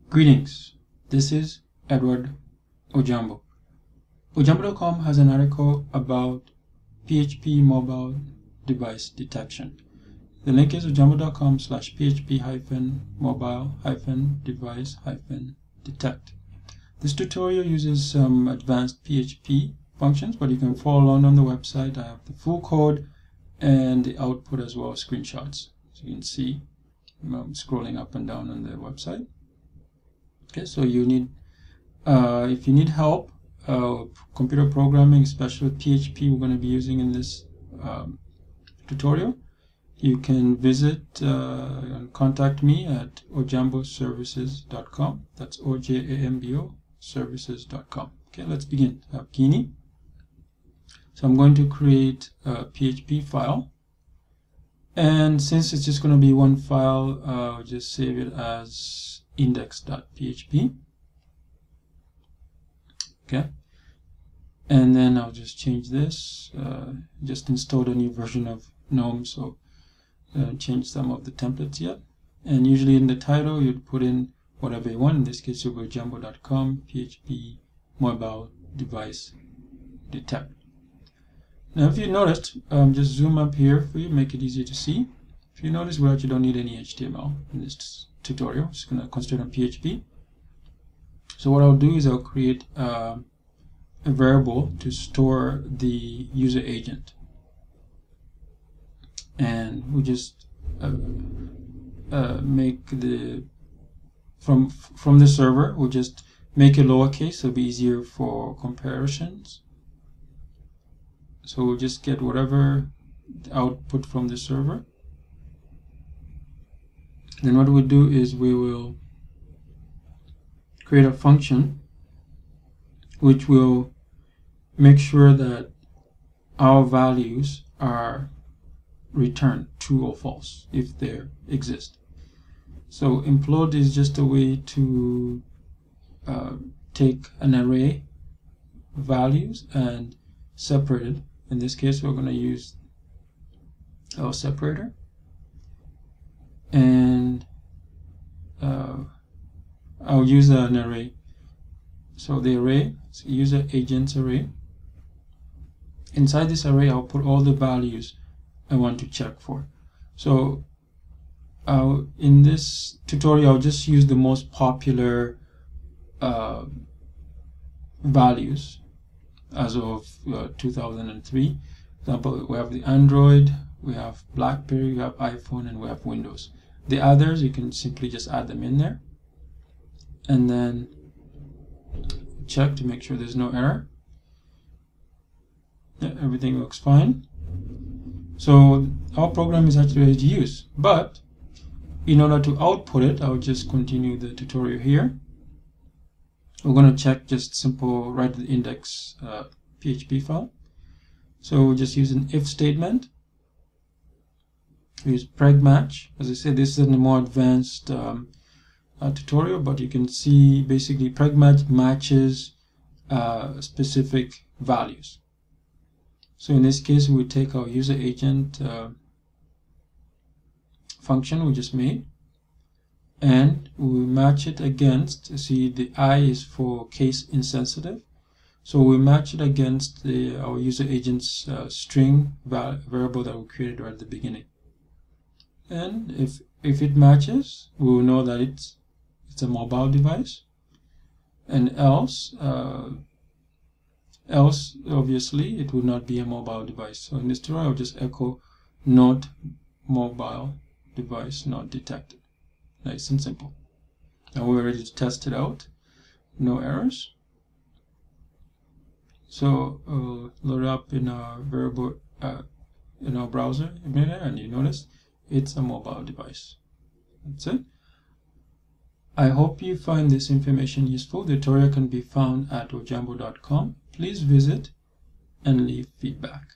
Greetings, this is Edward Ojambo. Ojambo.com has an article about PHP mobile device detection. The link is ojambo.com/php-mobile-device-detect. This tutorial uses some advanced PHP functions, but you can follow along on the website. I have the full code and the output as well as screenshots. So you can see I'm scrolling up and down on the website. Okay, so you need, if you need help, computer programming, especially PHP we're going to be using in this tutorial, you can visit and contact me at ojamboservices.com. That's OJAMBO services.com. Okay, let's begin. I have Guinea. So I'm going to create a PHP file. And since it's just going to be one file, I'll just save it as index.php. Okay. And then I'll just change this. Just installed a new version of GNOME, so change some of the templates yet. And usually in the title, you'd put in whatever you want. In this case, you'll go ojambo.com, PHP mobile device detect. Now, if you noticed, just zoom up here for you, make it easier to see. If you notice, we actually don't need any HTML in this tutorial. It's going to concentrate on PHP. So what I'll do is I'll create a variable to store the user agent, and we just make the from the server. We'll just make it lowercase, so it'll be easier for comparisons. So we'll just get whatever output from the server. Then what we'll do is we will create a function which will make sure that our values are returned true or false if they exist. So implode is just a way to take an array of values and separate it. In this case, we're going to use our separator, and I'll use an array. So the array is user agents array. Inside this array, I'll put all the values I want to check for. So in this tutorial, I'll just use the most popular values as of 2003. For example, we have the Android, we have BlackBerry, we have iPhone, and we have Windows. The others, you can simply just add them in there, and then check to make sure there's no error. Yeah, everything looks fine. So our program is actually ready to use, but in order to output it, I'll just continue the tutorial here. We're going to check just simple write the index PHP file. So we'll just use an if statement. We use preg match. As I said, this is a more advanced tutorial, but you can see basically preg match matches specific values. So in this case, we take our user agent function we just made, and we match it against, see the I is for case insensitive, so we match it against our user agent's string variable that we created right at the beginning. And if it matches, we will know that it's a mobile device, and else obviously it would not be a mobile device. So in this tutorial, I'll just echo not mobile device not detected. Nice and simple. Now we're ready to test it out. No errors. So load it up in our variable in our browser and you notice it's a mobile device. That's it. I hope you find this information useful. The tutorial can be found at ojambo.com. Please visit and leave feedback.